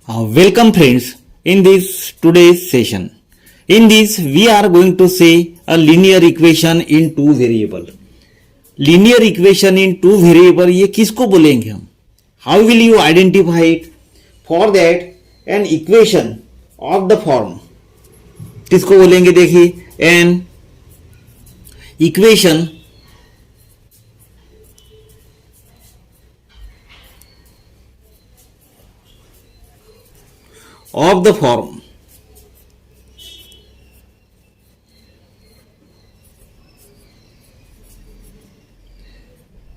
Welcome friends in this today's session. In this we are going to say a linear equation in two variable. Linear equation in two variable ये किसको बोलेंगे हम? How will you identify it? For that an equation of the form किसको बोलेंगे? देखिए an equation of the form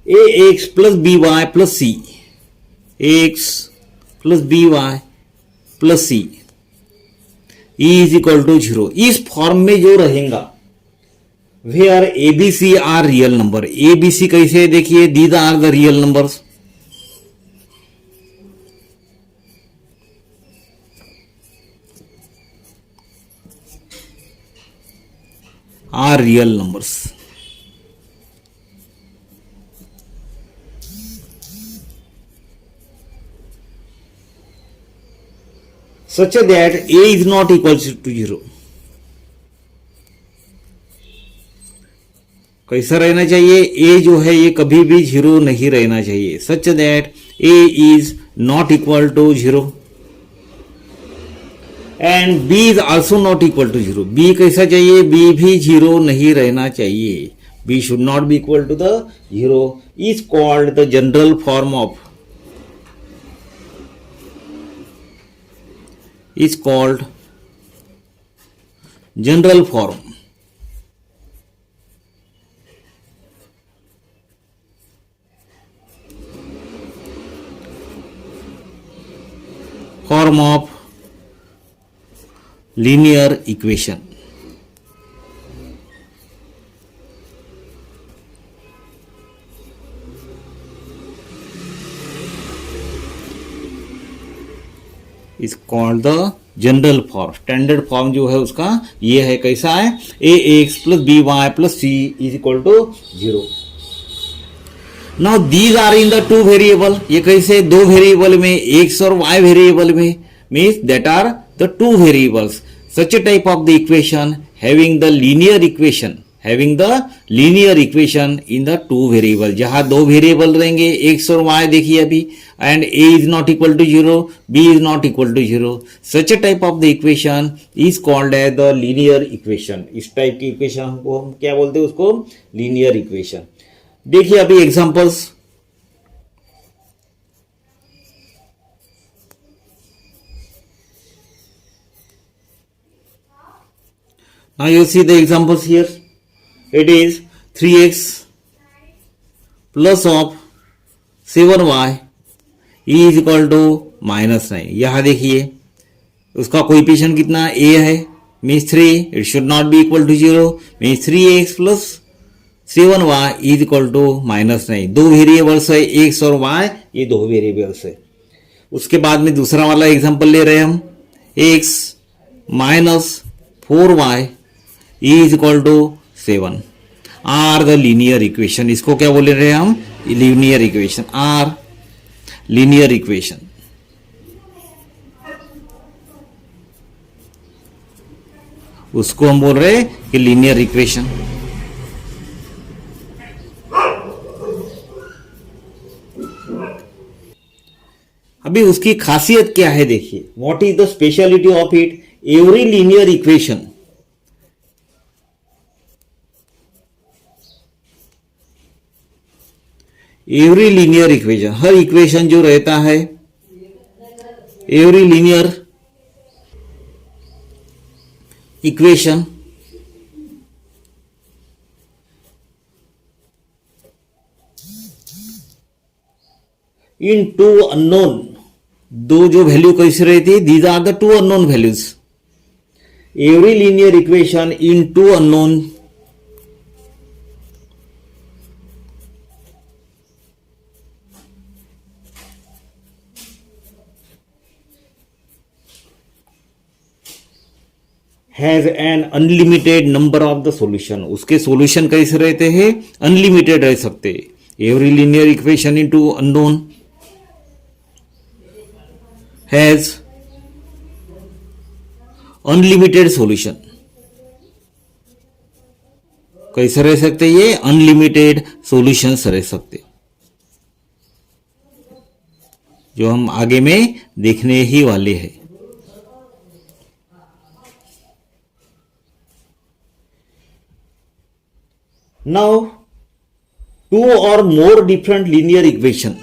ax plus by plus c, ax plus by plus c is equal to 0. इस form में जो रहेगा where A B C are real number. A B C कैसे? देखिए these are the real numbers. are real numbers. Such that a is not equal to 0. कैसा रहना चाहिए? a जो है ये कभी भी 0 नहीं रहना चाहिए. Such that a is not equal to 0. And b is also not equal to 0. b कैसा चाहिए? b भी 0 नहीं रहना चाहिए. b should not be equal to the 0 is called the general form of is called general form of linear equation. Is called the general form. Standard form जो है उसका ये है. कैसा है? A X plus B Y plus C is equal to 0. Now these are in the two variable. ये कैसे? दो वेरिएबल में, एक्स और वाई वेरिएबल में, means that are the two variables. Such a type of the equation having the linear equation in the two variable. जहां दो variable रहेंगे x और y, देखिए अभी, and a is not equal to 0, b is not equal to 0. Such a type of the equation is called as the linear equation. इस type की equation को हम क्या बोलते हैं? उसको linear equation. देखिए अभी examples. Now you see the examples here. It is 3x plus of 7y is equal to -9. यहाँ देखिए उसका कोएफिशिएंट कितना? a है, means 3. It should not be equal to 0, means 3x plus 7y is equal to -9. दो variables है x और y, ये दो वेरिएबल्स है. उसके बाद में दूसरा वाला एग्जांपल ले रहे हैं हम. x minus 4y is equal to 7 are the linear equation. इसको क्या बोल रहे हैं हम? Linear equation. Are linear equation. उसको हम बोल रहे हैं कि लीनियर इक्वेशन. अभी उसकी खासियत क्या है देखिए. What is the speciality of it? Every linear equation, every linear equation, हर इक्वेशन जो रहता है, every linear equation in two unknown. दो जो वैल्यू कैसे रहती है? These are the two unknown values. Every linear equation in two unknown has an unlimited number of the solution. उसके सॉल्यूशन कैसे रहते हैं? अनलिमिटेड रह सकते. Every linear equation in two unknown has unlimited solution कैसे रह सकते? ये अनलिमिटेड सॉल्यूशंस रह सकते, जो हम आगे में देखने ही वाले हैं. नाउ टू और मोर डिफरेंट लीनियर इक्वेशन,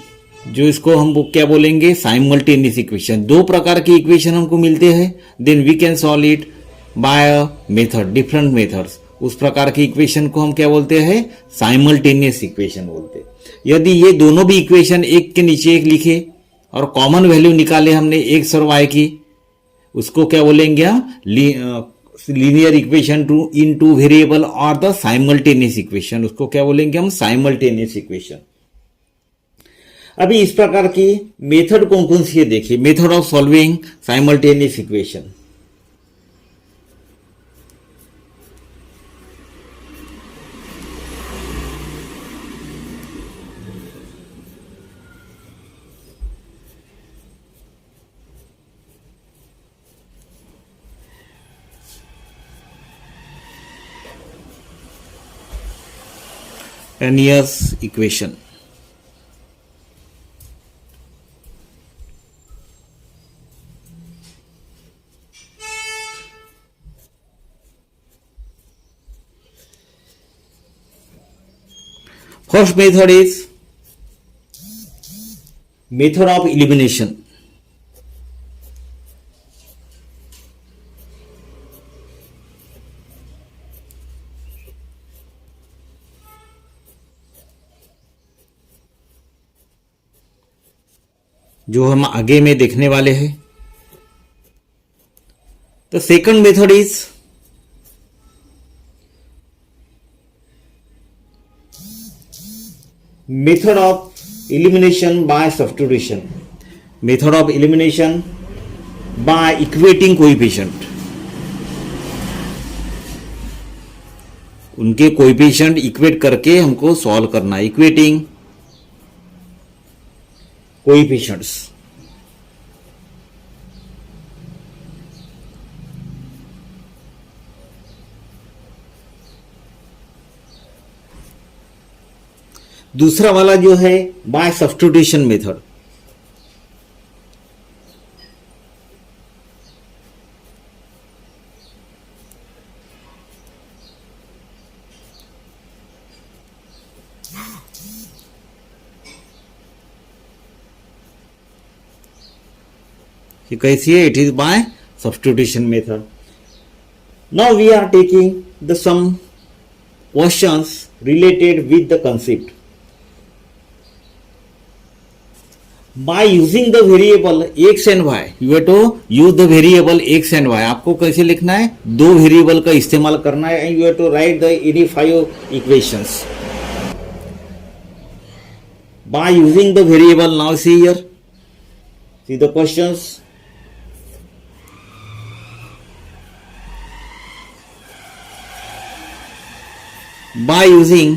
जो इसको हम वो क्या बोलेंगे? Simultaneous equation. दो प्रकार की इक्वेशन हमको मिलते हैं, then we can solve it by method, different methods. उस प्रकार की इक्वेशन को हम क्या बोलते हैं? साइमल्टेनियस इक्वेशन बोलते हैं. यदि ये दोनों भी इक्वेशन एक के नीचे एक लिखे और कॉमन वैल्यू निकाले हमने एक्स और वाई की, उसको क्या बोलेंगे हम? लीनियर इक्वेशन टू इन टू वेरिएबल और द साइमल्टेनियस इक्वेशन, उसको क्या बोलेंगे हम? Simultaneous equation. अभी इस प्रकार की मेथड कौन कौन सी है देखिए. Method of solving simultaneous equation. Arrhenius equation. First method is method of elimination. जो हम आगे में देखने वाले हैं. तो second method is method of elimination by substitution. Method of elimination by equating coefficient. उनके कोएफिशिएंट इक्वेट करके हमको सॉल्व करना है. Equating coefficients. दूसरा वाला जो है बाय सब्स्टिट्यूशन मेथड. ये कैसी है? It is by substitution method. Now we are taking the some questions related with the concept. By using the variable x and y, you have to use the variable x and y. आपको कैसे लिखना है? दो variable का इस्तेमाल करना है and you have to write the any 5 equations. By using the variable, now see here, see the questions. By using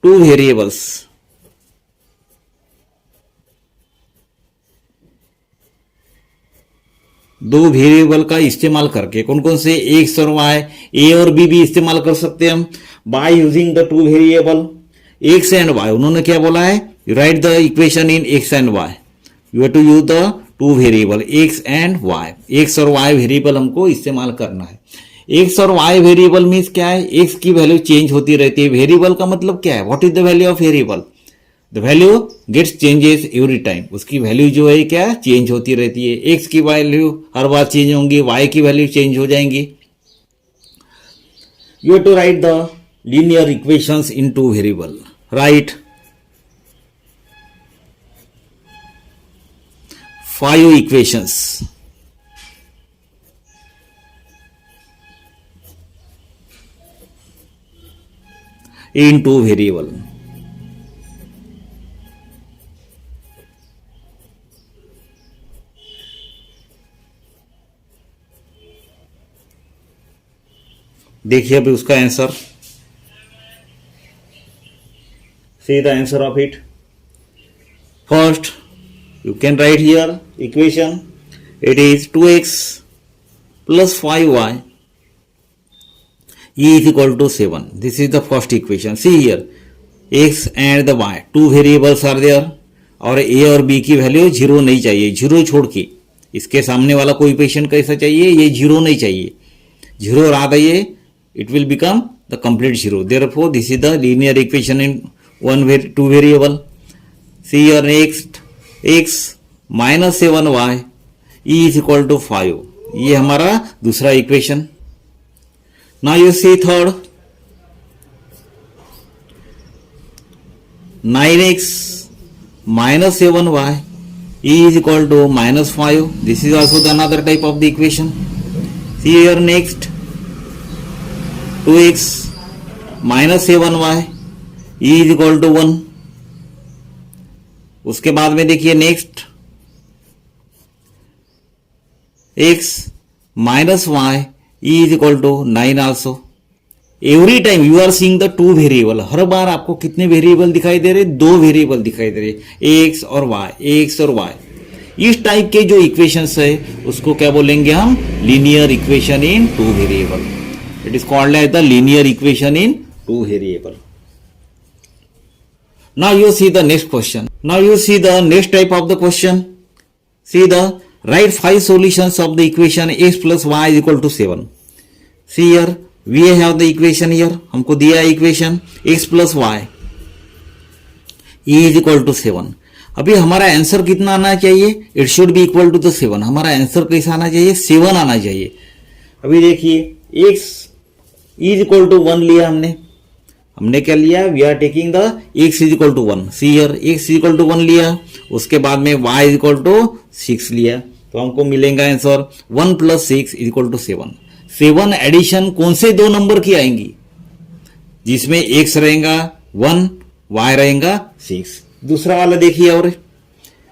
two variables, दो वेरिएबल का इस्तेमाल करके, कौन कौन से? एक्स और वाई. ए और बी भी इस्तेमाल कर सकते हैं हम. By using the two variable x and y, उन्होंने क्या बोला है? Write the equation in x and y. You have to use the two variable x and y. X और वाई वेरिएबल हमको इस्तेमाल करना है. एक्स और वाई वेरिएबल मीन्स क्या है? एक्स की वैल्यू चेंज होती रहती है. वेरिएबल का मतलब क्या है? What is the value of variable? The value gets changes every time. उसकी वैल्यू जो है क्या? चेंज होती रहती है. एक्स की वैल्यू हर बार चेंज होंगी, वाई की वैल्यू चेंज हो जाएंगी. You have to write the linear equations in two variable. Write 5 equations. In two variable. देखिए अभी उसका answer. See the answer of it. First, You can write here equation. It is 2x plus 5y e is equal to 7. This is the first equation. See here, x and the y, two variables are there और a और b की value zero नहीं चाहिए. Zero छोड़ के इसके सामने वाला कोएफिशिएंट कैसा चाहिए, ये जीरो नहीं चाहिए. जीरो आ गई है, it will become the complete zero. Therefore, this is the linear equation in two variable. See here next, x minus 7y e is equal to 5. ये हमारा दूसरा equation. Now you see third, 9x minus 7y e is equal to minus 5. This is also the another type of the equation. See here next, 2x minus 7y e is equal to 1. उसके बाद में देखिए next, x minus y e is equal to 9 also. Every time you are seeing the two variable. हर बार आपको कितने variable दिखाई दे रहे, दो वेरिएबल दिखाई दे रहे, एक्स और वाई, एक्स और वाई. इस टाइप के जो इक्वेशंस है उसको क्या बोलेंगे हम, linear equation in two variable. It is called as the linear equation in two variable. Now you see the next question. Now you see the next type of the question. See the write 5 solutions of the equation x plus y is equal to 7. See here, we have the equation here. हमको दिया है equation x plus y e is equal to 7. अभी हमारा answer कितना आना चाहिए, it should be equal to the 7. हमारा answer कैसा आना चाहिए, 7 आना चाहिए. अभी देखिए x इज इक्वल टू 1 लिया हमने क्या लिया, we are taking the x is equal to 1. See here x is equal to 1 लिया, उसके बाद में y इज इक्वल टू 6 लिया, तो हमको मिलेगा answer 1 plus 6 is equal to 7. 7 addition कौन से दो नंबर की आएंगी, जिसमें x रहेगा 1, y रहेगा 6. दूसरा वाला देखिए,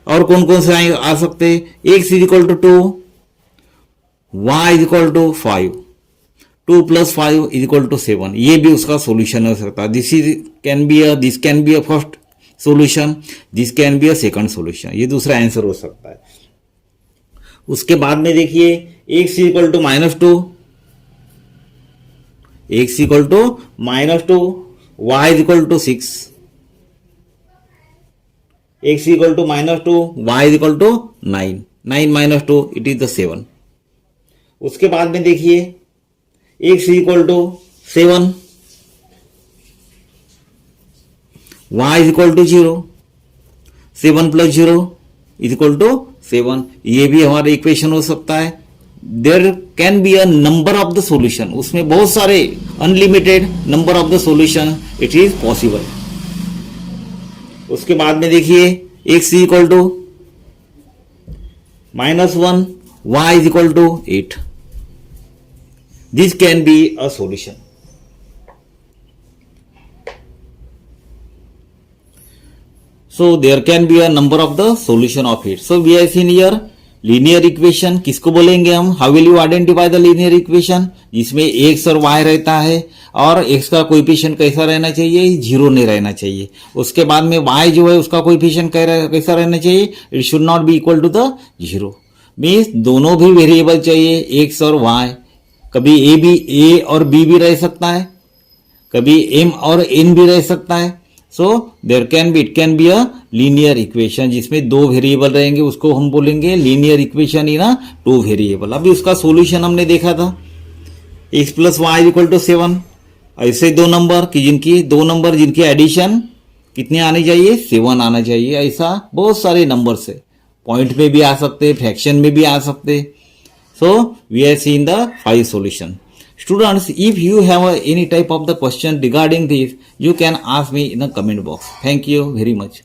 और कौन कौन से आ सकते हैं, x is equal to 2, y is equal to 5, 2 plus 5 is equal to 7. ये भी उसका सॉल्यूशन हो सकता है. This can be a first solution, this can be a second solution. ये दूसरा आंसर हो सकता है. उसके बाद में देखिए x equal to -2, x equal to -2, y is equal to 6, x equal to -2, y is equal to 9, 9 minus 2 it is the 7. उसके बाद में देखिए x equal to 7, y is equal to 0, 7 plus 0 is equal to 7. ये भी हमारा equation हो सकता है. There can be a number of the solution, उसमें बहुत सारे unlimited number of the solution it is possible. उसके बाद में देखिए x equal to -1, y is equal to 8. This can be a solution. So there can be a number of the solution of it. So we have seen here linear equation. किसको बोलेंगे हम, how will you identify the linear equation, जिसमें x और y रहता है और x का coefficient कैसा रहना चाहिए, 0 नहीं रहना चाहिए. उसके बाद में y जो है उसका कोएफिशिएंट कैसा रहना चाहिए, it should not be equal to the 0. Means दोनों भी वेरिएबल चाहिए x और y. कभी a और b भी रह सकता है, कभी m और n भी रह सकता है. So it can be a linear equation जिसमें दो वेरिएबल रहेंगे, उसको हम बोलेंगे linear equation in a two variable. अभी उसका सॉल्यूशन हमने देखा था, x प्लस वाई इज इक्वल टू 7. ऐसे दो नंबर जिनकी एडिशन कितने आने चाहिए, 7 आना चाहिए. ऐसा बहुत सारे नंबर है, पॉइंट में भी आ सकते, फ्रैक्शन में भी आ सकते. So we have seen the 5 solution. Students, if you have any type of the question regarding this, you can ask me in the comment box. Thank you very much.